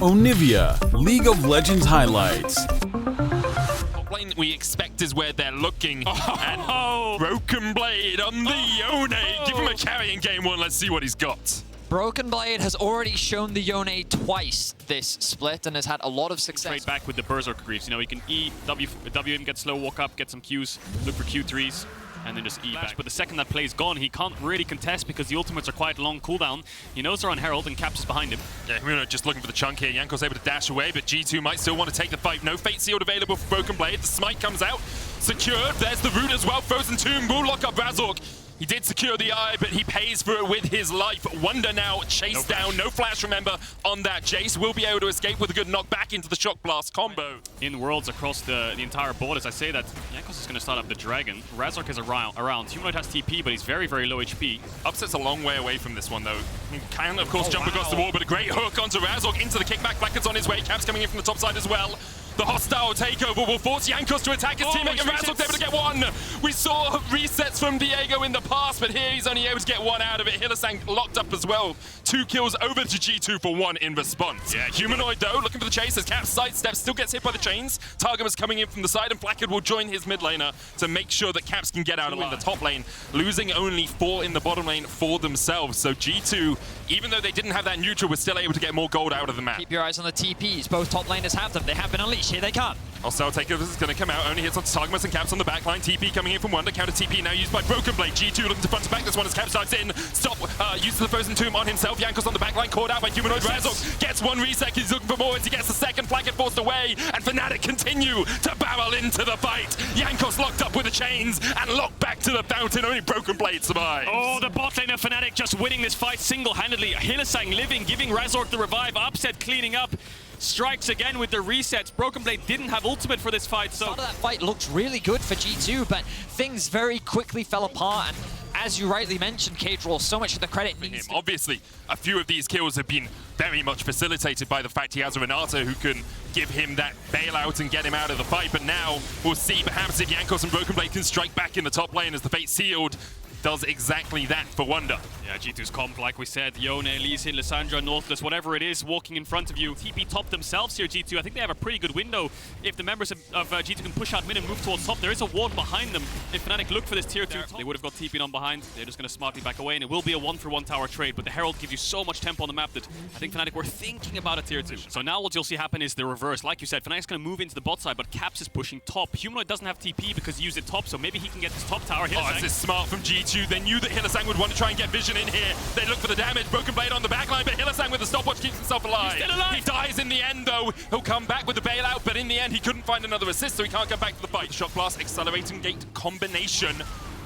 Onivia, League of Legends highlights. Top lane we expect is where they're looking. And Broken Blade on the Yone. Give him a carry in game one. Let's see what he's got. Broken Blade has already shown the Yone twice this split and has had a lot of success. Straight back with the Berserker Greaves. You know, he can E, W him, get slow, walk up, get some Qs, look for Q3s, and then just E back. But the second that play's gone, he can't really contest because the ultimates are quite long cooldown. He knows they're on Herald and Caps is behind him. Yeah, we're just looking for the chunk here. Jankos able to dash away, but G2 might still want to take the fight. No Fate Sealed available for Broken Blade. The smite comes out. Secured. There's the root as well. Frozen Tomb will lock up Razork. He did secure the eye, but he pays for it with his life. Wonder now chased down. No flash, remember, on that. Jace will be able to escape with a good knockback into the Shock Blast combo. In Worlds across the entire board, as I say that, Jankos is going to start up the Dragon. Razork is around. Humanoid has TP, but he's very, very low HP. Upset's a long way away from this one, though. He can, of course, jump across the wall, but a great hook onto Razork into the kickback. Blackhead's on his way. Caps coming in from the top side as well. The hostile takeover will force Jankos to attack his teammate, and Razork's able to get one. We saw resets from Diego in the past, but here he's only able to get one out of it. Hylissang locked up as well. 2 kills over to G2 for 1 in response. Yeah, Humanoid, though, looking for the chase as Caps sidesteps, still gets hit by the chains. Targamas coming in from the side, and Blackhead will join his mid laner to make sure that Caps can get out of the top lane, losing only 4 in the bottom lane for themselves. So G2, even though they didn't have that neutral, were still able to get more gold out of the map. Keep your eyes on the TPs. Both top laners have them. They have been unleashed. Here they come. Hostile takeover is going to come out. Only hits on Targamas and Caps on the backline. TP coming in from Wonder. Counter TP now used by Broken Blade. G2 looking to front to back this one as Caps dives in. Stop. Uses the Frozen Tomb on himself. Jankos on the backline. Caught out by Humanoid. Razork gets 1 reset. He's looking for more as he gets the second. Blackhead forced away. And Fnatic continue to barrel into the fight. Jankos locked up with the chains and locked back to the fountain. Only Broken Blade survives. Oh, the bot lane of Fnatic just winning this fight single-handedly. Hylissang living, giving Razork the revive. Upset cleaning up. Strikes again with the resets. Broken Blade didn't have ultimate for this fight, so... Part of that fight looked really good for G2, but things very quickly fell apart. And as you rightly mentioned, K-Draw, so much of the credit needs to... Obviously, a few of these kills have been very much facilitated by the fact he has a Renata who can give him that bailout and get him out of the fight. But now we'll see perhaps if Jankos and Broken Blade can strike back in the top lane as the Fate Sealed does exactly that for Wonder. Yeah, G2's comp, like we said, Yone, Lee Sin, Lissandra, Northless, whatever it is, walking in front of you. TP top themselves here, G2. I think they have a pretty good window. If the members of G2 can push out mid and move towards top, there is a ward behind them. If Fnatic look for this tier 2, they would have got TP'd on behind. They're just going to smartly back away, and it will be a 1-for-1 tower trade, but the Herald gives you so much tempo on the map that I think Fnatic were thinking about a tier 2. So now what you'll see happen is the reverse. Like you said, Fnatic's going to move into the bot side, but Caps is pushing top. Humanoid doesn't have TP because he used it top, so maybe he can get this top tower. Oh, this is smart from G2. They knew that Hylissang would want to try and get vision in here. They look for the damage. Broken Blade on the backline, but Hylissang with the stopwatch keeps himself alive. He's still alive. He dies in the end, though. He'll come back with the bailout, but in the end, he couldn't find another assist, so he can't come back to the fight. Shock Blast, Accelerating Gate combination.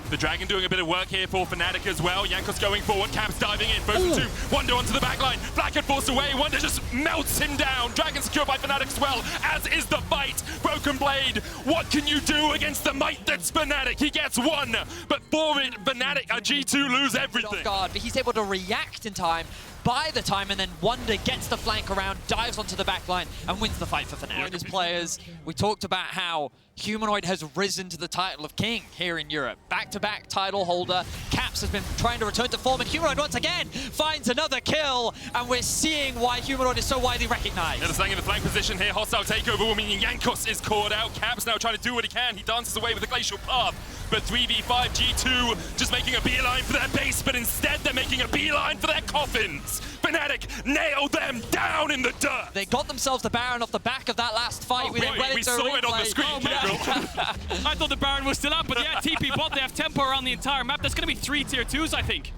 The Dragon doing a bit of work here for Fnatic as well. Jankos going forward, Caps diving in. Frozen 2, Wonder onto the backline. Blackhead forced away, Wonder just melts him down. Dragon secured by Fnatic as well, as is the fight. Broken Blade, what can you do against the might that's Fnatic? He gets 1, but for it, Fnatic, G2 lose everything. Guard, but he's able to react in time, buy the time, and then Wonder gets the flank around, dives onto the backline, and wins the fight for Fnatic. As players, we talked about how Humanoid has risen to the title of King here in Europe. Back-to-back title holder. Caps has been trying to return to form, and Humanoid once again finds another kill, and we're seeing why Humanoid is so widely recognized. Hylissang in the flank position here. Hostile takeover, meaning Jankos is caught out. Caps now trying to do what he can. He dances away with the Glacial Path, but 3v5 G2 just making a beeline for their base, but instead they're making a beeline for their coffins. Fnatic nailed them down in the dirt. They got themselves the Baron off the back of that last fight. We saw it on the screen. I thought the Baron was still up, but yeah, TP bot, they have tempo around the entire map. There's going to be 3 tier 2s, I think.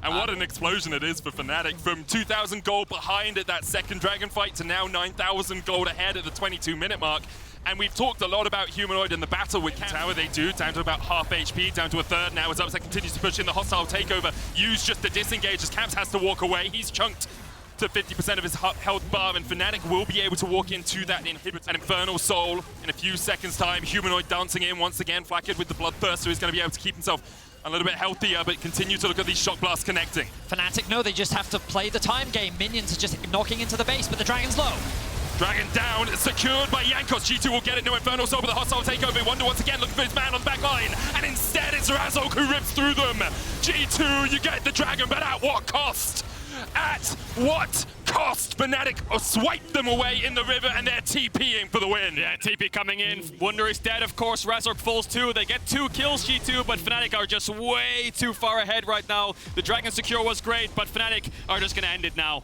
And what an explosion it is for Fnatic. From 2,000 gold behind at that second Dragon fight to now 9,000 gold ahead at the 22-minute mark. And we've talked a lot about Humanoid in the battle with Caps. How they do, down to about half HP, down to a third now as Upset continues to push in the hostile takeover. Use just the disengage as Caps has to walk away. He's chunked to 50% of his health bar, and Fnatic will be able to walk into that inhibitor. An Infernal Soul in a few seconds' time. Humanoid dancing in once again. Blackhead with the Bloodthirst, so he's going to be able to keep himself a little bit healthier, but continue to look at these Shock Blasts connecting. Fnatic know they just have to play the time game. Minions are just knocking into the base, but the Dragon's low. Dragon down, secured by Jankos. G2 will get it, no Infernal Soul, but the hostile takeover. Wonder once again looking for his man on the back line, and instead it's Razork who rips through them. G2, you get the Dragon, but at what cost? At what cost? Fnatic swipe them away in the river and they're TPing for the win. Yeah, TP coming in. Wunder is dead, of course. Razork falls too. They get 2 kills, G2, but Fnatic are just way too far ahead right now. The Dragon Secure was great, but Fnatic are just going to end it now.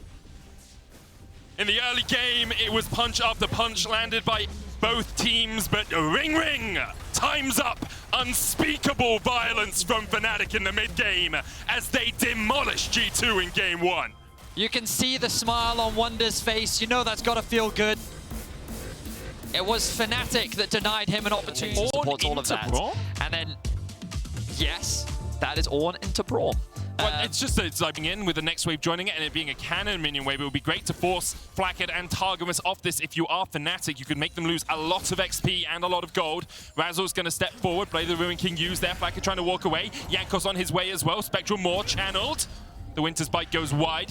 In the early game, it was punch after punch landed by both teams, but ring, time's up. Unspeakable violence from Fnatic in the mid-game as they demolish G2 in game 1. You can see the smile on Wunder's face. You know that's got to feel good. It was Fnatic that denied him an opportunity to support all of that. And then, yes, that is Ornn into Braum. Well, it's just that it's like in with the next wave joining it and it being a cannon minion wave. It would be great to force Flacket and Targamas off this. If you are Fnatic, you could make them lose a lot of XP and a lot of gold. Razzle's going to step forward, play the Ruin King use there. Flacket trying to walk away. Jankos on his way as well. Spectral more channeled. The Winter's Bite goes wide.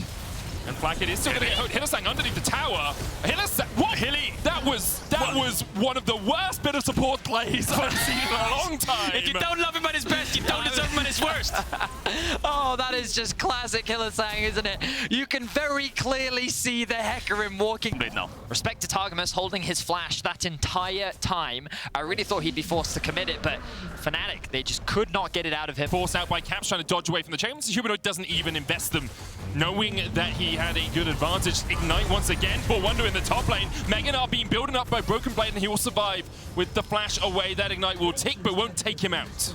And Flacket is still going to get Hylissang underneath the tower. Hylissang, what? Hilly! That was one of the worst bit of support plays I've seen in a long time. If you don't love him at his best, you don't deserve him at his worst. Oh, that is just classic Hylissang, isn't it? You can very clearly see the Hecarim walking. No. Respect to Targamas holding his flash that entire time. I really thought he'd be forced to commit it, but Fnatic, they just could not get it out of him. Forced out by Caps trying to dodge away from the chains. Humanoid doesn't even invest them, knowing that he had a good advantage. Ignite once again for Wunder in the top lane. Meganar being building up by Broken Blade, and he will survive with the flash away. That Ignite will tick, but won't take him out.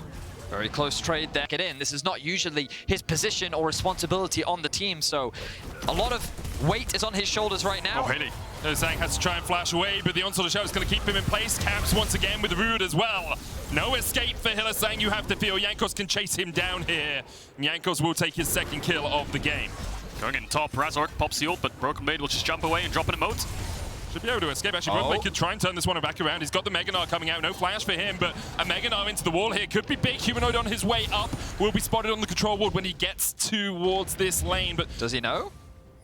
Very close trade there. Get in. This is not usually his position or responsibility on the team, so a lot of weight is on his shoulders right now. Oh, Hilly. Hylissang has to try and flash away, but the Onslaught of Shadow is going to keep him in place. Caps once again with Rude as well. No escape for Hylissang. You have to feel Jankos can chase him down here. Jankos will take his second kill of the game. Going in top, Razork pops the ult, but Broken Blade will just jump away and drop an emote. Should be able to escape. Actually, Broken Blade could try and turn this one back around. He's got the Meganar coming out. No flash for him, but a Meganar into the wall here could be big. Humanoid on his way up will be spotted on the control ward when he gets towards this lane. But does he know?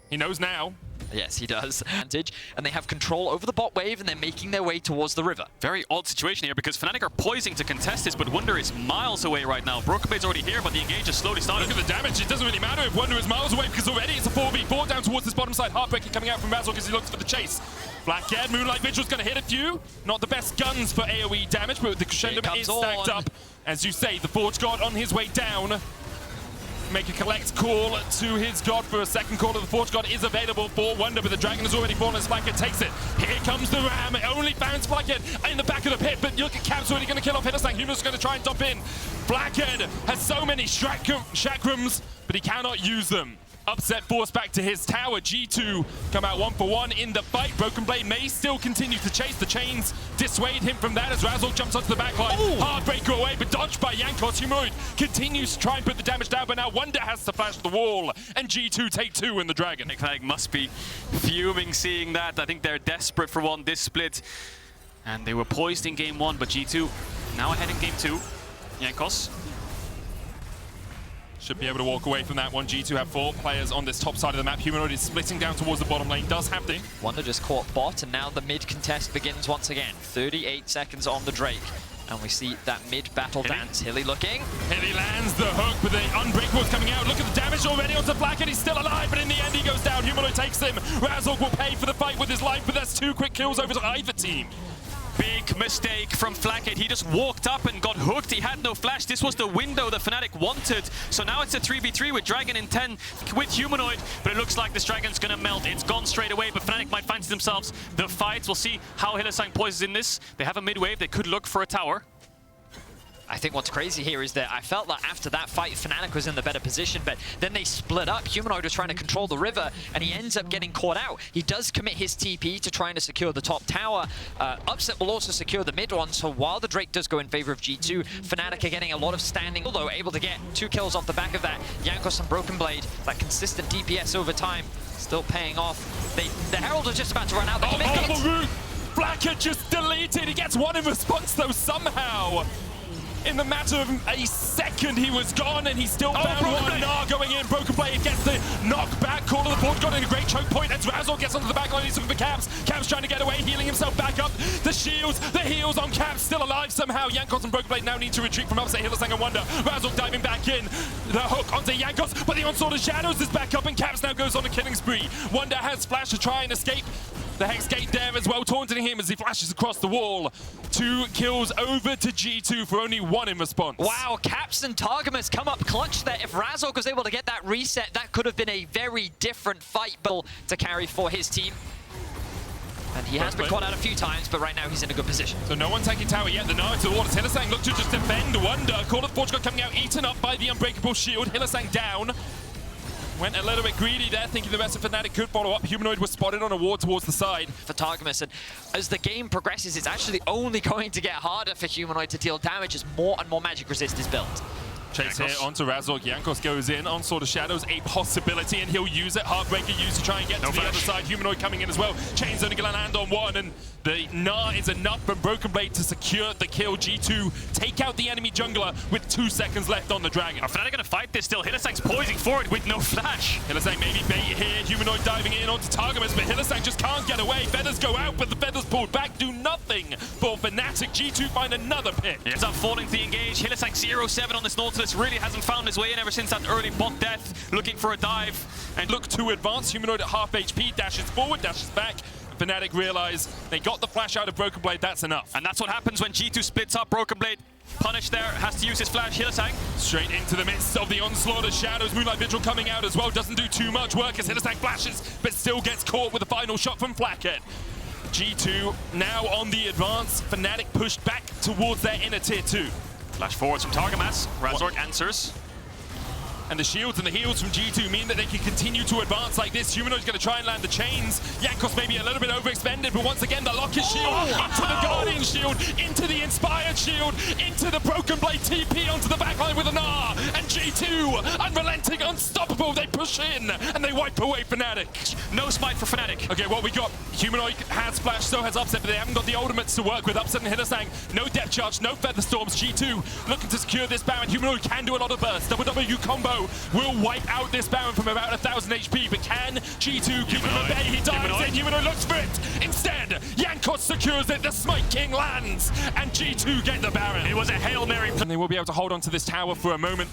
He knows now. Yes, he does. Advantage, and they have control over the bot wave, and they're making their way towards the river. Very odd situation here because Fnatic are poising to contest this, but Wunder is miles away right now. Broken Blade's already here, but the engage is slowly starting. Look at the damage. It doesn't really matter if Wunder is miles away because already it's a 4v4 down towards this bottom side. Heartbreaking coming out from Razork as he looks for the chase. Blackhead, Moonlight Vigil's going to hit a few. Not the best guns for AoE damage, but the crescendo is stacked up. As you say, the Forge God on his way down. Make a collect call to his god for a second call of the Forge God is available for Wunder, but the Dragon has already fallen as Flacket takes it. Here comes the Ram. It only finds Flacket in the back of the pit, but look at Cap's already going to kill off Hylissang. Human's going to try and dump in. Flacket has so many chakrams, but he cannot use them. Upset force back to his tower. G2 come out 1-for-1 in the fight. Broken Blade may still continue to chase. The chains dissuade him from that as Razork jumps onto the backline. Heartbreaker away, but dodged by Jankos. Humanoid continues to try and put the damage down, but now Wunder has to flash the wall, and G2 take 2 in the Dragon. Fnatic must be fuming seeing that. I think they're desperate for one this split. And they were poised in game 1, but G2 now ahead in game 2. Jankos should be able to walk away from that one. G2 have 4 players on this top side of the map. Humanoid is splitting down towards the bottom lane. Does have to. Wunder just caught bot, and now the mid contest begins once again. 38 seconds on the Drake. And we see that mid-battle dance. Hilly looking. Hilly lands the hook, but the Unbreakables coming out. Look at the damage already onto Blackhead. He's still alive, but in the end he goes down. Humanoid takes him. Razork will pay for the fight with his life, but that's 2 quick kills over to either team. Big mistake from Flacket. He just walked up and got hooked. He had no flash. This was the window that Fnatic wanted. So now it's a 3v3 with Dragon in 10 with Humanoid. But it looks like this Dragon's going to melt. It's gone straight away, but Fnatic might fancy themselves the fight. We'll see how Hylissang poises in this. They have a mid-wave. They could look for a tower. I think what's crazy here is that I felt that after that fight, Fnatic was in the better position, but then they split up. Humanoid was trying to control the river, and he ends up getting caught out. He does commit his TP to trying to secure the top tower. Upset will also secure the mid one, so while the Drake does go in favor of G2, Fnatic are getting a lot of standing, although able to get 2 kills off the back of that. Jankos and Broken Blade, that consistent DPS over time, still paying off. The Herald was just about to run out. Blackhead just deleted. He gets 1 in response, though, somehow. In the matter of a second, he was gone, and he still found one. Nah, going in. Broken Blade gets the knockback. Call of the Forge Razor's got a great choke point as Razor gets onto the back line. He's looking for Caps. Caps trying to get away, healing himself back up. The shields, the heals on Caps, still alive somehow. Jankos and Broken Blade now need to retreat from upset. Hylissang and Wonder. Razor diving back in. The hook onto Jankos, but the onslaught of Shadows is back up and Caps now goes on a killing spree. Wonder has flash to try and escape. The Hex Gate there as well, taunting him as he flashes across the wall. 2 kills over to G2 for only 1 in response. Wow, Caps and Targamas come up clutch there. If Razork was able to get that reset, that could have been a very different fight to carry for his team. And he has been caught out a few times, but right now he's in a good position. So no one taking tower yet. The Nara to the water. Hylissang look to just defend Wonder. Call of Portugal coming out, eaten up by the Unbreakable Shield. Hylissang down. Went a little bit greedy there, thinking the rest of Fnatic could follow up. Humanoid was spotted on a ward towards the side. For Targamas, and as the game progresses, it's actually only going to get harder for Humanoid to deal damage as more and more magic resist is built. Chase here onto Razork. Jankos goes in. Onslaught of Shadows, a possibility, and he'll use it. Heartbreaker used to try and get to the other side. Humanoid coming in as well. Chain's only going to land on 1, and the Gnar is enough from Broken Blade to secure the kill. G2 take out the enemy jungler with 2 seconds left on the Dragon. Are Fnatic going to fight this still? Hylissang's poising forward with no flash. Hylissang maybe bait here. Humanoid diving in onto Targamas, but Hylissang just can't get away. Feathers go out, but the feathers pulled back do nothing for Fnatic. G2 find another pick. Ends up falling to the engage. Hylissang 0-7 on this Nautilus. Really hasn't found his way in ever since that early bot death. Looking for a dive. And look to advance. Humanoid at half HP. Dashes forward, dashes back. Fnatic realize they got the flash out of Broken Blade. That's enough. And that's what happens when G2 splits up. Broken Blade punished there. Has to use his flash. Hylissang straight into the midst of the onslaught of Shadows. Moonlight Vigil coming out as well. Doesn't do too much work as Hylissang flashes, but still gets caught with a final shot from Flackhead. G2 now on the advance. Fnatic pushed back towards their inner tier 2. Flash forwards from Targamas. Razork answers. And the shields and the heals from G2 mean that they can continue to advance like this. Humanoid's going to try and land the chains. Jankos maybe a little bit overexpended, but once again, the lock is shield into the Guardian shield, into the Inspired shield, into the Broken Blade TP onto the backline with an R. And G2, unrelenting, unstoppable, they push in and they wipe away Fnatic. No smite for Fnatic. Okay, what we got? Humanoid has flash, so has Upset, but they haven't got the ultimates to work with. Upset and Hylissang, no depth charge, no feather storms. G2 looking to secure this Baron. Humanoid can do a lot of bursts. W combo will wipe out this Baron from about 1,000 HP, but can G2 keep him at bay? He dives in, Humanoid looks for it. Instead, Jankos secures it, the Smite King lands, and G2 get the Baron. It was a Hail Mary. And they will be able to hold on to this tower for a moment.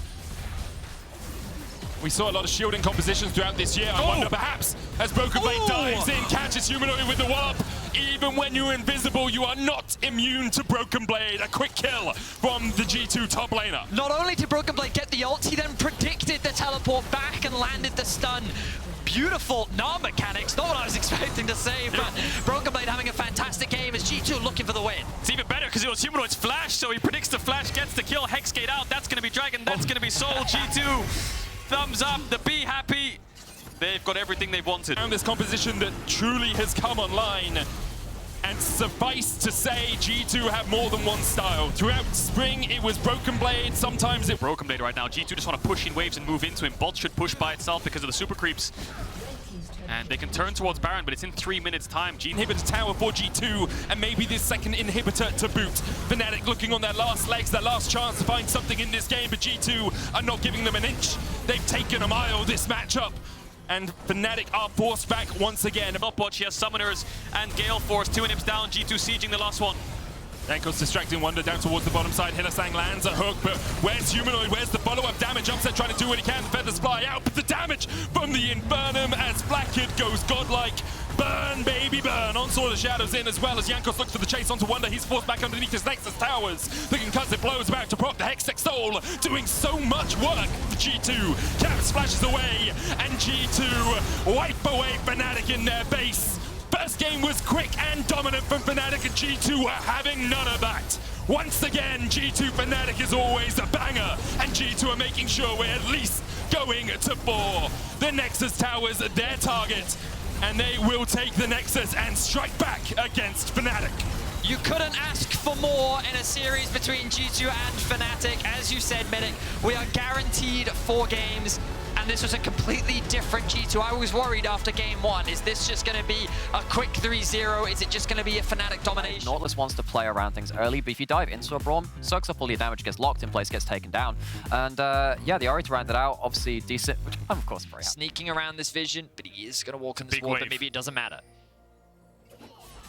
We saw a lot of shielding compositions throughout this year. I wonder perhaps as Broken Blade dives in, catches Humanoid with the wallop. Even when you're invisible, you are not immune to Broken Blade. A quick kill from the G2 top laner. Not only did Broken Blade get the ult, he then predicted the teleport back and landed the stun. Beautiful Gnar mechanics, not what I was expecting to say, but Broken Blade having a fantastic game as G2 looking for the win. It's even better because it was Humanoid's flash, so he predicts the flash, gets the kill, Hex Gate out, that's going to be Dragon, that's going to be Soul. G2, thumbs up, the be happy. They've got everything they've wanted. Found this composition that truly has come online. And suffice to say, G2 have more than one style. Throughout spring, it was Broken Blade. Sometimes it... Broken Blade right now. G2 just want to push in waves and move into him. Bot should push by itself because of the super creeps. And they can turn towards Baron, but it's in 3 minutes' time. Inhibitor tower for G2, and maybe this second inhibitor to boot. Fnatic looking on their last legs, their last chance to find something in this game, but G2 are not giving them an inch. They've taken a mile this matchup. And Fnatic are forced back once again. Stopwatch, he has Summoners and Gale Force. 2 inhibs down, G2 sieging the last one. Jankos distracting Wonder down towards the bottom side. Hylissang lands a hook, but where's Humanoid? Where's the follow-up damage? Upset trying to do what he can. Feathers fly out, but the damage from the Infernum as Flackhead goes godlike. Burn, baby, burn. Onslaught of Shadows in as well as Jankos looks for the chase onto Wonder. He's forced back underneath his Nexus towers. The concussive blow is about to proc the Hextech Soul, doing so much work for G2. Caps flashes away, and G2 wipe away Fnatic in their base. First game was quick and dominant from Fnatic, and G2 are having none of that. Once again, G2 Fnatic is always a banger, and G2 are making sure we're at least going to 4. The Nexus Tower's their target, and they will take the Nexus and strike back against Fnatic. You couldn't ask for more in a series between G2 and Fnatic. As you said, Medic, we are guaranteed 4 games, and this was a completely different G2. I was worried after game 1. Is this just going to be a quick 3-0? Is it just going to be a Fnatic domination? Nautilus wants to play around things early, but if you dive into a Braum, soaks up all your damage, gets locked in place, gets taken down. And yeah, the Ori to round it out, obviously decent, which I'm of course very happy. Sneaking around this vision, but he is going to walk in this Big wall, wave. but maybe it doesn't matter.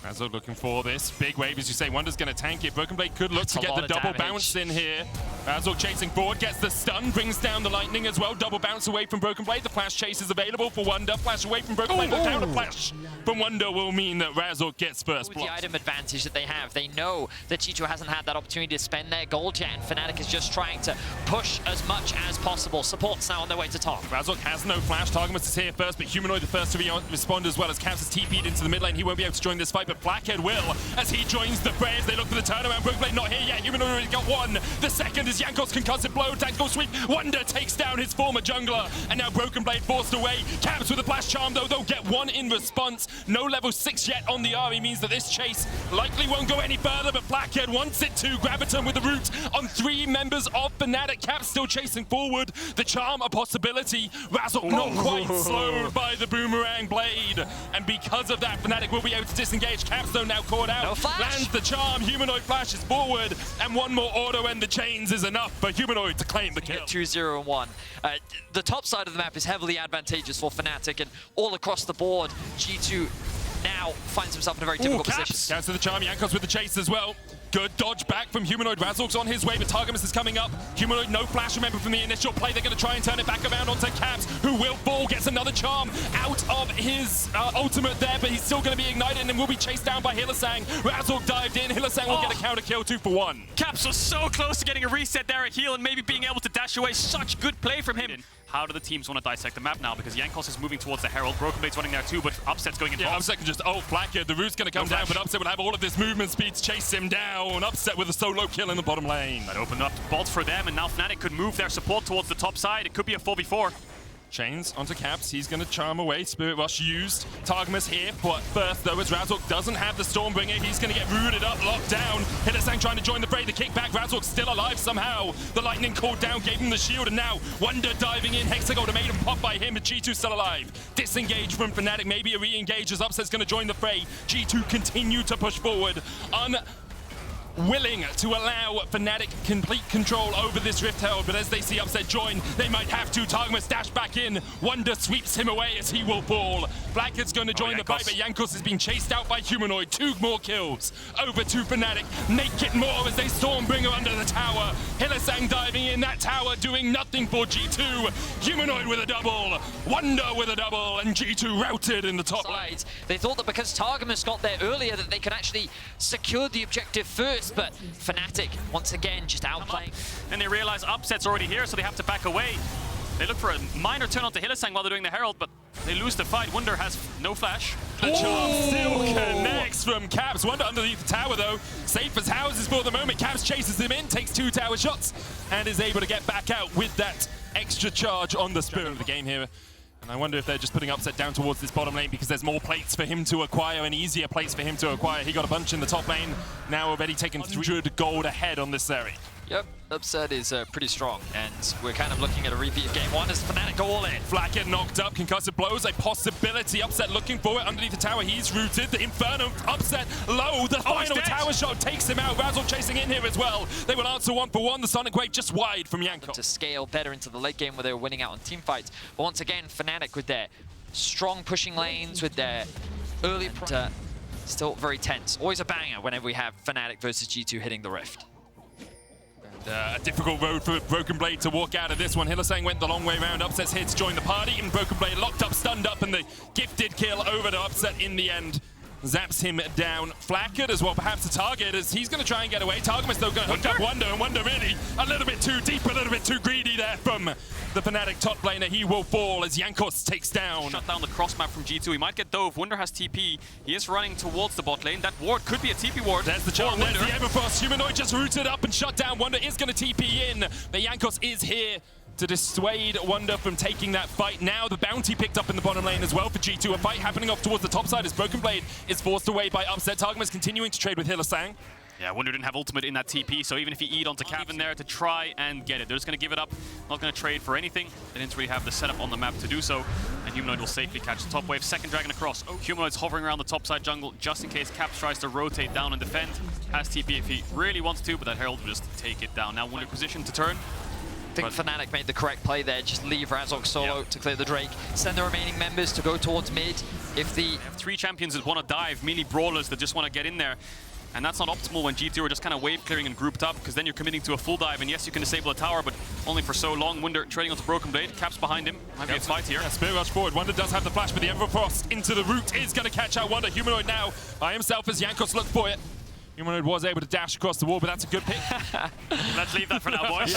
Razork looking for this. Big wave, as you say. Wonder's going to tank it. Broken Blade could look to get the double bounce in here. Razork chasing forward, gets the stun, brings down the lightning as well. Double bounce away from Broken Blade. The flash chase is available for Wonder. Flash away from Broken Blade. The counter flash from Wonder will mean that Razork gets first blood. The item advantage that they have, they know that G2 hasn't had that opportunity to spend their gold yet, and Fnatic is just trying to push as much as possible. Support's now on their way to top. Razork has no flash. Targamas is here first, but Humanoid the first to respond as well as Caps is TP'd into the mid lane. He won't be able to join this fight, but Blackhead will as he joins the fray as they look for the turnaround. Broken Blade not here yet. Humanoid already got one. The second is Jankos concussive blow. Tactical sweep. Wonder takes down his former jungler, and now Broken Blade forced away. Caps with a flash charm though. They'll get one in response. No level 6 yet on the army means that this chase likely won't go any further, but Blackhead wants it to. Graviton with the root on 3 members of Fnatic. Caps still chasing forward. The charm a possibility. Razork not quite slowed by the boomerang blade, and because of that Fnatic will be able to disengage. Caps though now caught out. No flash. Lands the charm. Humanoid flashes forward, and one more auto and the chains is enough for Humanoid to claim the kill. 2-0 and 1. The top side of the map is heavily advantageous for Fnatic, and all across the board, G2 now finds himself in a very difficult position. Caps to the charm. Jankos with the chase as well. Good dodge back from Humanoid. Razork's on his way, but Targamas is coming up. Humanoid, no flash, remember, from the initial play. They're going to try and turn it back around onto Caps, who will fall, gets another charm out of his ultimate there, but he's still going to be ignited and will be chased down by Hylissang. Razork dived in. Hylissang will get a counter kill, 2 for 1. Caps was so close to getting a reset there, a heal, and maybe being able to dash away. Such good play from him. How do the teams want to dissect the map now? Because Jankos is moving towards the Herald. Broken Blade's running there too, but Upset's going in top. Upset can just Blackhead. The root's going to come down, but Upset will have all of this movement speed to chase him down. Upset with a solo kill in the bottom lane. That opened up bolts for them, and now Fnatic could move their support towards the top side. It could be a 4v4. Chains onto Caps. He's going to charm away. Spirit Rush used. Targamas here, but first though, as Razork doesn't have the Stormbringer, he's going to get rooted up, locked down. Hylissang trying to join the fray. The kickback. Razork's still alive somehow. The lightning called down, gave him the shield, and now Wonder diving in. Hexagon made him pop by him, but G2 still alive. Disengage from Fnatic. Maybe a re-engage as Upset's going to join the fray. G2 continue to push forward. Willing to allow Fnatic complete control over this Rift Herald, but as they see Upset join, they might have to. Targamas dash back in. Wonder sweeps him away as he will fall. Blackhead's going to join the fight, but Jankos is being chased out by Humanoid. 2 more kills. Over to Fnatic. Make it more as they Stormbringer under the tower. Hylissang diving in that tower, doing nothing for G2. Humanoid with a double. Wonder with a double, and G2 routed in the top lane. They thought that because Targamas got there earlier that they could actually secure the objective first, but Fnatic, once again, just outplaying. And they realize Upset's already here, so they have to back away. They look for a minor turn onto Hylissang while they're doing the Herald, but they lose the fight. Wonder has no flash. The charm still connects from Caps. Wonder underneath the tower, though. Safe as houses for the moment. Caps chases him in, takes 2 tower shots, and is able to get back out with that extra charge on the spirit of the game here. And I wonder if they're just putting Upset down towards this bottom lane because there's more plates for him to acquire and easier plates for him to acquire. He got a bunch in the top lane, now already taken 300 gold ahead on this series. Yep, Upset is pretty strong, and we're kind of looking at a repeat of game 1 as Fnatic go all in. Blackhead knocked up, concussive blows, a possibility. Upset looking for it underneath the tower. He's rooted. The Inferno, Upset low. The final tower shot takes him out. Razork chasing in here as well. They will answer 1 for 1. The Sonic Wave just wide from Jankos. To scale better into the late game where they were winning out on team fights. But once again, Fnatic with their strong pushing lanes, with their early... still very tense. Always a banger whenever we have Fnatic versus G2 hitting the Rift. A difficult road for Broken Blade to walk out of this one. Hylissang went the long way around. Upset's here to join the party, and Broken Blade locked up, stunned up, and the gifted kill over to Upset in the end. Zaps him down. Flacked as well, perhaps a target, as he's going to try and get away. Targamas though going to hook up Wonder, and Wonder really a little bit too deep, a little bit too greedy there from the Fnatic top laner. He will fall as Jankos takes down. Shut down the cross map from G2. He might get dove. Wonder has TP. He is running towards the bot lane. That ward could be a TP ward. There's the charm, there's the Everfrost. Humanoid just rooted up and shut down. Wonder is going to TP in, but Jankos is here to dissuade Wonder from taking that fight. Now the bounty picked up in the bottom lane as well for G2. A fight happening off towards the top side as Broken Blade is forced away by Upset. Targamas continuing to trade with Hylissang. Yeah, Wonder didn't have ultimate in that TP, so even if you eat onto Cabin there to try and get it, they're just going to give it up, not going to trade for anything. They didn't really have the setup on the map to do so, and Humanoid will safely catch the top wave. Second Dragon across. Humanoid's hovering around the top side jungle just in case Caps tries to rotate down and defend. Has TP if he really wants to, but that Herald will just take it down. Now Wonder position to turn. I think Fnatic made the correct play there. Just leave Razork solo to clear the Drake. Send the remaining members to go towards mid. If the... They have 3 champions that want to dive, melee brawlers that just want to get in there. And that's not optimal when G2 are just kind of wave clearing and grouped up, because then you're committing to a full dive, and yes, you can disable a tower, but only for so long. Wunder trading onto Broken Blade, Caps behind him. Might be a fight here. Yeah, Spirit Rush forward. Wunder does have the flash, but the Ever Frost into the root is going to catch out Wunder. Humanoid now by himself as Jankos look for it. Humanoid was able to dash across the wall, but that's a good pick. Let's leave that for now, boys.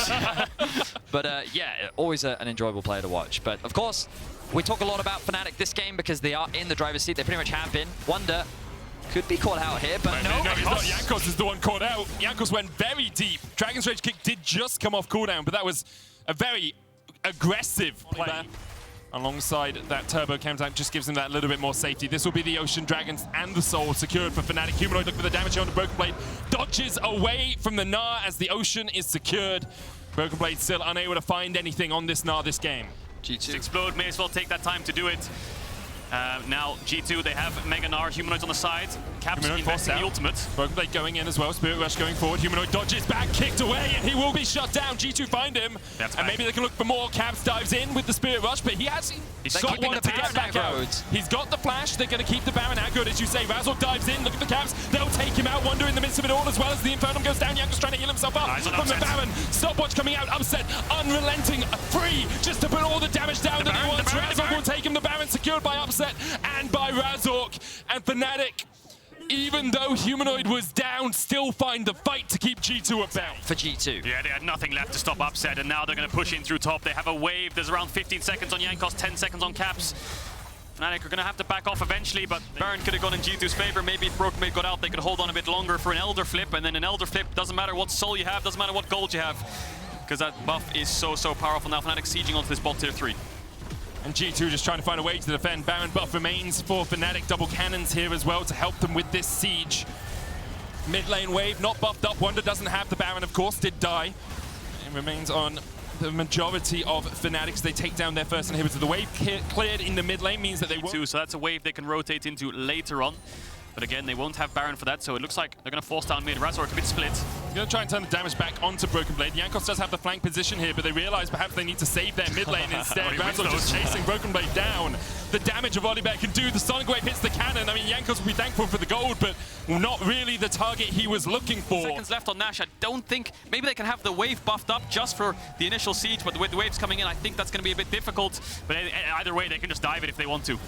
But yeah, always an enjoyable player to watch. But of course, we talk a lot about Fnatic this game because they are in the driver's seat. They pretty much have been. Wunder could be caught out here, but no. He's not. Jankos is the one caught out. Jankos went very deep. Dragon's Rage kick did just come off cooldown, but that was a very aggressive play. Alongside that turbo countdown just gives him that little bit more safety. This will be the Ocean Dragons and the Soul secured for Fnatic. Humanoid look for the damage here on the Broken Blade. Dodges away from the Gnar as the Ocean is secured. Broken Blade still unable to find anything on this Gnar this game. G2 explode, may as well take that time to do it. Now G2, they have Mega Gnar, Humanoids on the side. Caps investing the ultimate. Broken Blade going in as well, Spirit Rush going forward. Humanoid dodges back, kicked away, and he will be shut down. G2 find him, and maybe they can look for more. Caps dives in with the Spirit Rush, but he's got one to get back out. He's got the flash, they're going to keep the Baron good, as you say. Razork dives in, look at the Caps, they'll take him out. Wunder in the midst of it all, as well as the Infernum goes down. Jankos trying to heal himself up from the Baron. Stopwatch coming out, Upset, unrelenting, free, just to put all the damage down that he wants. Razork will take him, the Baron secured by Upset and by Razork, and Fnatic, even though Humanoid was down, still find the fight to keep G2 at bay. For G2. Yeah, they had nothing left to stop Upset, and now they're going to push in through top. They have a wave. There's around 15 seconds on Jankos, 10 seconds on Caps. Fnatic are going to have to back off eventually, but Baron could have gone in G2's favor. Maybe if Broken Blade got out, they could hold on a bit longer for an Elder Flip, and then an Elder Flip, doesn't matter what soul you have, doesn't matter what gold you have, because that buff is so powerful. Now Fnatic sieging onto this bot tier 3. And G2 just trying to find a way to defend. Baron buff remains for Fnatic. Double cannons here as well to help them with this siege. Mid lane wave not buffed up. Wunder doesn't have the Baron, of course, did die. It remains on the majority of Fnatic. They take down their first inhibitor. The wave cleared in the mid lane means that they won't. So that's a wave they can rotate into later on. But again, they won't have Baron for that, so it looks like they're going to force down mid. Razork a bit split. He's going to try and turn the damage back onto Broken Blade. Jankos does have the flank position here, but they realize perhaps they need to save their mid lane instead. Razork just chasing Broken Blade down. The damage of Onivia can do. The Sonic Wave hits the cannon. I mean, Jankos will be thankful for the gold, but not really the target he was looking for. Seconds left on Nash. I don't think... Maybe they can have the wave buffed up just for the initial siege, but with the waves coming in, I think that's going to be a bit difficult. But either way, they can just dive it if they want to.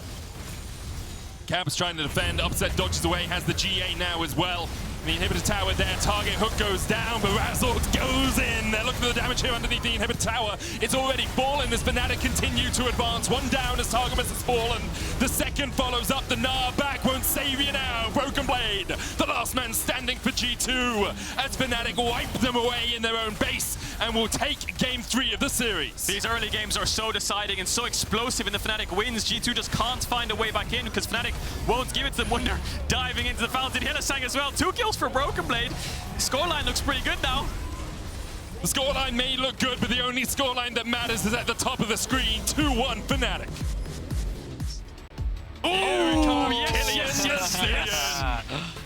Caps trying to defend, Upset dodges away, has the GA now as well. The inhibitor tower there, target hook goes down, but Razork goes in. They're looking for the damage here underneath the inhibitor tower. It's already fallen as Fnatic continue to advance. One down as Targamas has fallen. The second follows up, the Gnar back won't save you now. Broken Blade, the last man standing for G2 as Fnatic wipe them away in their own base and will take game 3 of the series. These early games are so deciding and so explosive in the Fnatic wins. G2 just can't find a way back in because Fnatic won't give it to them. Wunder diving into the fountain. Hylissang as well. 2 kills for Broken Blade. The scoreline looks pretty good now. The scoreline may look good, but the only scoreline that matters is at the top of the screen. 2-1 Fnatic. Oh, yes.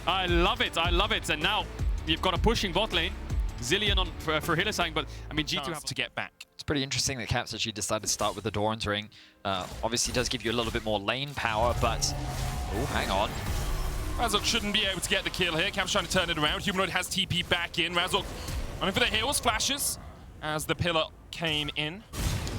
I love it. I love it. And now you've got a pushing bot lane. Zillion on for Hylissang, but I mean G2 have to get back. It's pretty interesting that Caps actually decided to start with the Doran's Ring. Obviously does give you a little bit more lane power, but... Oh, hang on. Razork shouldn't be able to get the kill here. Caps trying to turn it around. Humanoid has TP back in. Razork running for the heals, flashes as the pillar came in.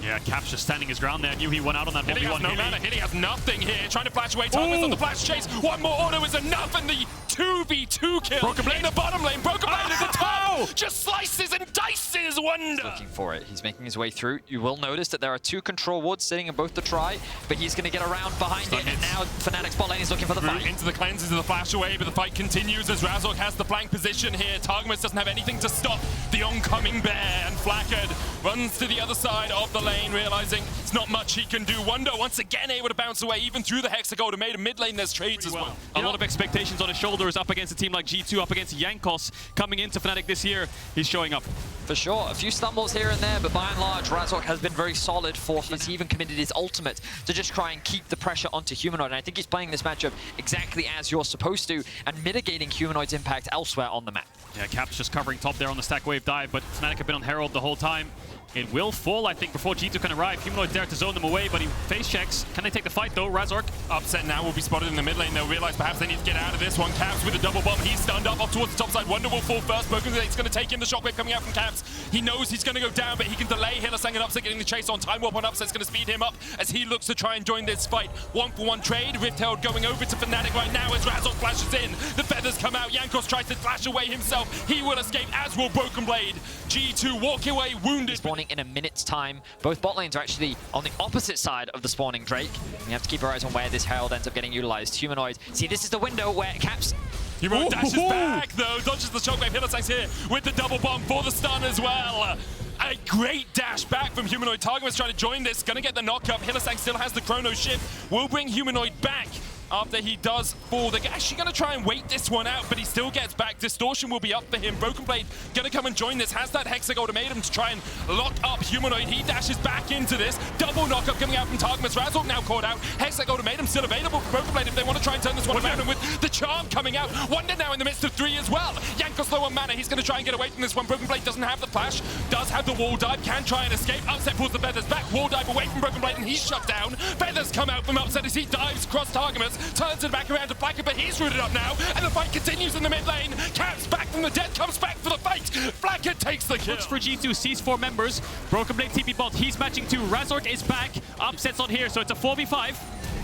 Yeah, Caps just standing his ground there. Knew he went out on that 1v1. Hilly has no mana. Hilly has nothing here. Trying to flash away. Targamas on the flash chase. One more auto is enough, and the 2v2 kill. Broken Blade in the bottom lane. Broken Blade at the top. Just slices and dices Wunder. Looking for it. He's making his way through. You will notice that there are 2 control wards sitting in both the try, but he's going to get around behind it, and now Fnatic's bot lane is looking for the fight. Into the cleanses of the flash away, but the fight continues as Razork has the flank position here. Targamas doesn't have anything to stop the oncoming bear, and Flackard runs to the other side of the lane, realizing it's not much he can do. Wonder once again able to bounce away, even through the Hexagol. Made a mid lane, there's trades as well. A lot of expectations on his shoulders up against a team like G2, up against Jankos coming into Fnatic this year. He's showing up. For sure, a few stumbles here and there, but by and large, Razork has been very solid for FNC. He even committed his ultimate to just try and keep the pressure onto Humanoid, and I think he's playing this matchup exactly as you're supposed to, and mitigating Humanoid's impact elsewhere on the map. Yeah, Caps just covering top there on the stack wave dive, but Fnatic have been on Herald the whole time. It will fall, I think, before G2 can arrive. Humanoid's there to zone them away, but he face checks. Can they take the fight, though? Razork upset now will be spotted in the mid lane. They'll realize perhaps they need to get out of this one. Caps with a double bomb. He's stunned up towards the top side. Wonder will fall first. Brokenblade's going to take in the shockwave coming out from Caps. He knows he's going to go down, but he can delay Hylissang and Upset getting the chase on. Time Warp on Upset's going to speed him up as he looks to try and join this fight. 1-for-1 trade. Riftheld going over to Fnatic right now as Razork flashes in. The feathers come out. Jankos tries to flash away himself. He will escape, as will Brokenblade. G2 walk away wounded. Spawning in a minute's time. Both bot lanes are actually on the opposite side of the spawning Drake. We have to keep our eyes on where this Herald ends up getting utilized. Humanoid. See, this is the window where Caps... Humanoid dashes back, though. Dodges the shockwave. Hylissang's here with the double bomb for the stun as well. A great dash back from Humanoid. Targamas trying to join this. Gonna get the knock-up. Hylissang still has the chrono shift. Will bring Humanoid back after he does fall. They're actually going to try and wait this one out, but he still gets back. Distortion will be up for him. Brokenblade going to come and join this. Has that Hexagol to made him to try and lock up Humanoid. He dashes back into this. Double knockup coming out from Targamas. Razork now caught out. Hexagol to made him still available for Brokenblade if they want to try and turn this one around. And with the charm coming out, Wonder now in the midst of 3 as well. Jankos low on mana. He's going to try and get away from this one. Brokenblade doesn't have the flash. Does have the wall dive. Can try and escape. Upset pulls the feathers back. Wall dive away from Brokenblade and he's shut down. Feathers come out from Upset as he dives across Targamas. Turns it back around to Blacker, but he's rooted up now, and the fight continues in the mid lane. Caps back from the dead, comes back for the fight. Blacker takes the kill. Looks for G2, sees 4 members. Brokenblade TP bot, he's matching 2. Razork is back. Upset's not here, so it's a 4v5.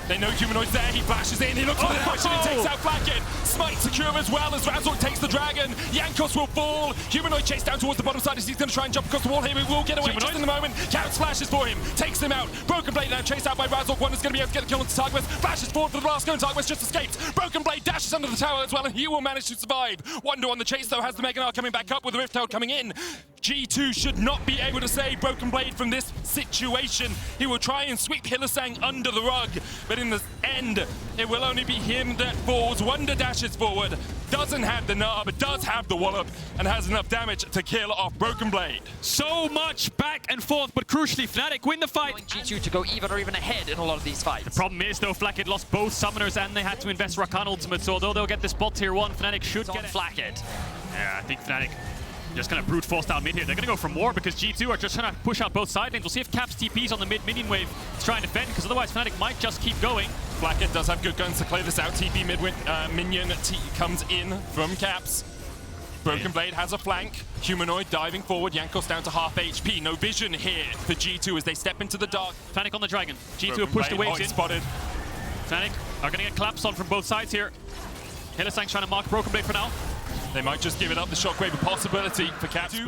They know Humanoid's there, he flashes in, he looks for the dash and he takes out Blackett. Smite secure as well as Razork takes the dragon. Jankos will fall. Humanoid chased down towards the bottom side as he's going to try and jump across the wall here. He will get away just in the moment. Caps flashes for him, takes him out. Brokenblade now chased out by Razork. Wonder's going to be able to get the kill onto Targamas. Flashes forward for the last go and Targamas just escapes. Brokenblade dashes under the tower as well and he will manage to survive. Wonder on the chase though has the Mega Gnar coming back up with the Riftheld coming in. G2 should not be able to save Brokenblade from this situation. He will try and sweep Hylissang under the rug, but in the end, it will only be him that falls. Wonder dashes forward, doesn't have the Gnar, but does have the wallop, and has enough damage to kill off Brokenblade. So much back and forth, but crucially, Fnatic win the fight. G2 to go even or even ahead in a lot of these fights. The problem is, though, Flacket lost both summoners and they had to invest Rakan ultimate, so although they'll get this bot tier 1, Fnatic should get Flacket. Yeah, I think Fnatic just kind of brute force down mid here. They're going to go for more because G2 are just trying to push out both side lanes. We'll see if Caps TP's on the mid-minion wave to try and defend, because otherwise Fnatic might just keep going. Blackett does have good guns to clear this out. TP minion comes in from Caps. Brokenblade has a flank. Humanoid diving forward. Jankos down to half HP. No vision here for G2 as they step into the dark. Fnatic on the dragon. G2 have pushed the waves in. Spotted. Fnatic are going to get collapsed on from both sides here. Hylissang's trying to mark Brokenblade for now. They might just give it up. The shockwave a possibility for Caps.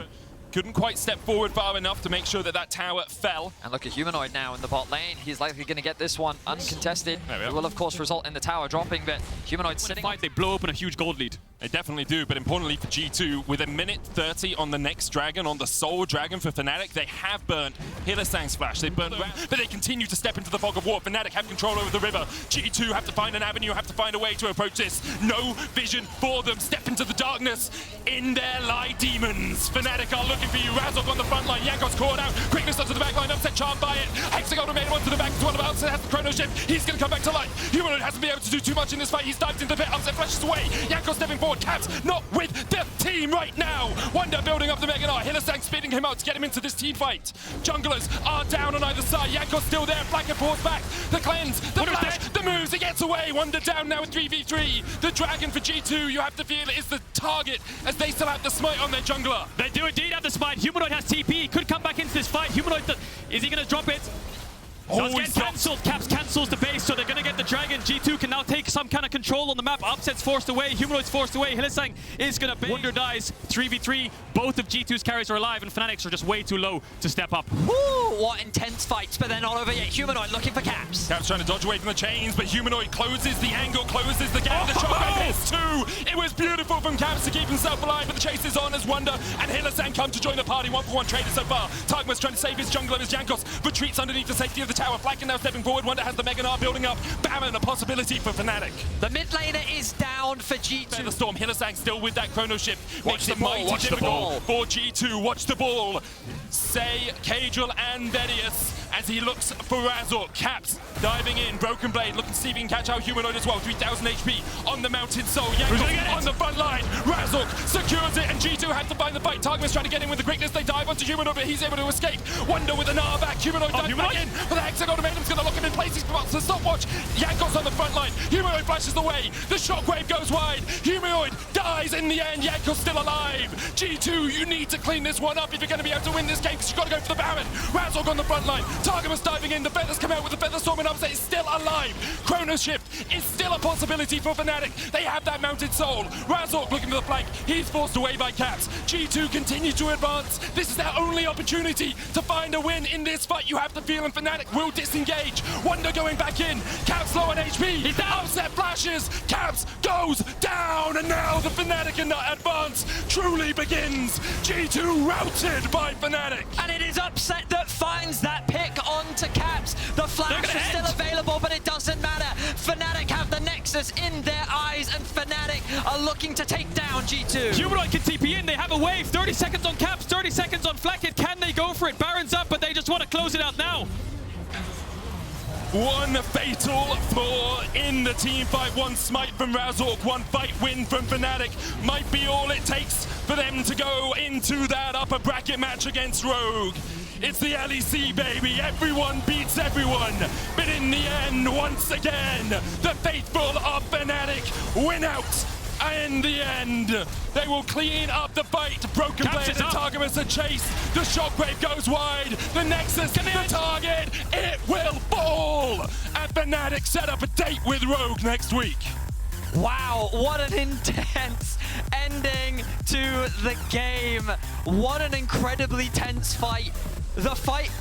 Couldn't quite step forward far enough to make sure that that tower fell. And look at Humanoid now in the bot lane. He's likely going to get this one uncontested. It will, of course, result in the tower dropping, but Humanoid sitting... Fight, they blow open a huge gold lead. They definitely do, but importantly for G2, with a minute 30 on the next dragon, on the sole dragon for Fnatic, they have burnt Hylissang's flash. They burned around, but they continue to step into the fog of war. Fnatic have control over the river. G2 have to find an avenue, have to find a way to approach this. No vision for them. Step into the darkness. In there lie demons. Fnatic are looking for you. Razork on the front line. Jankos caught out. Quickness onto the back line. Upset charmed by it. Hexagol made one to the back as well. Upset has the chrono shift. He's going to come back to life. Humanoid hasn't been able to do too much in this fight. He's dived into the pit. Upset flashes away. Jankos stepping forward. Caps not with the team right now. Wonder building up the Mega Gnar. Hylissang speeding him out to get him into this team fight. Junglers are down on either side. Jankos still there. Blacker falls back. The cleanse. The flash. The moves. He gets away. Wonder down now with 3v3. The dragon for G2, you have to feel it is the target as they still have the smite on their jungler. They do indeed have the smite. Humanoid has TP. Could come back into this fight. Humanoid, is he going to drop it? Does get cancelled. Caps cancels the base, so they're going to get the dragon. G2 can now take some kind of control on the map. Upset's forced away, Humanoid's forced away, Hylissang is gonna bait. Wunder dies, 3v3, both of G2's carries are alive, and Fnatic are just way too low to step up. Woo, what intense fights, but they're not over yet. Humanoid looking for caps. Caps trying to dodge away from the chains, but Humanoid closes the angle, closes the gap. The shotgun hits too. It was beautiful from Caps to keep himself alive, but the chase is on as Wunder and Hylissang come to join the party. 1-for-1 traded so far. Targma's trying to save his jungler as Jankos retreats underneath the safety of the tower. Flacken now stepping forward. Wunder has the Mega Gnar building up. Baron, a possibility for Fnatic. The mid laner is down for G2. The storm. Hylissang still with that chrono shift. Makes it ball, mighty watch the difficult for G2. Watch the ball. Say, Cajal and Vedius as he looks for Razork. Caps diving in. Broken Blade looking to see if he can catch out Humanoid as well. 3,000 HP on the Mountain Soul. Jankos on the front line. Razork secures it, and G2 have to find the fight. Targma's trying to get in with the quickness. They dive onto Humanoid, but he's able to escape. Wunder with an R back. Humanoid dives back in. But the Hexagon of Maiden's going to lock him in place. He's about to stopwatch. Jankos on the front line. Humanoid flashes away. The shockwave goes wide. Humanoid dies in the end. Jankos still alive. G2, you need to clean this one up if you're going to be able to win this game, because you've got to go for the Baron. Razork on the front line. Targma's diving in. The Feathers come out with the Feather Storm, and Upset is still alive. Chrono Shift is still a possibility for Fnatic. They have that Mounted Soul. Razork looking for the flank. He's forced away by Caps. G2 continue to advance. This is their only opportunity to find a win in this fight. You have the feeling Fnatic will disengage. Wunder going back in. Caps low on HP. He's down. Upset flashes. Caps goes down. And now the Fnatic advance truly begins. G2 routed by Fnatic. And it is Upset that finds that pick onto Caps. The flash is still available, but it doesn't matter. Fnatic have the Nexus in their eyes, and Fnatic are looking to take down G2. Humanoid can TP in, they have a wave. 30 seconds on Caps, 30 seconds on Flacket. Can they go for it? Baron's up, but they just want to close it out now. One fatal flaw in the team fight. One smite from Razork, one fight win from Fnatic might be all it takes for them to go into that upper bracket match against Rogue. It's the LEC, baby. Everyone beats everyone. But in the end, once again, the faithful of Fnatic win out. In the end, they will clean up the fight. Broken Blade and Targamas a chase. The shockwave goes wide. The Nexus, the target, it will fall. And Fnatic set up a date with Rogue next week. Wow, what an intense ending to the game. What an incredibly tense fight. The fight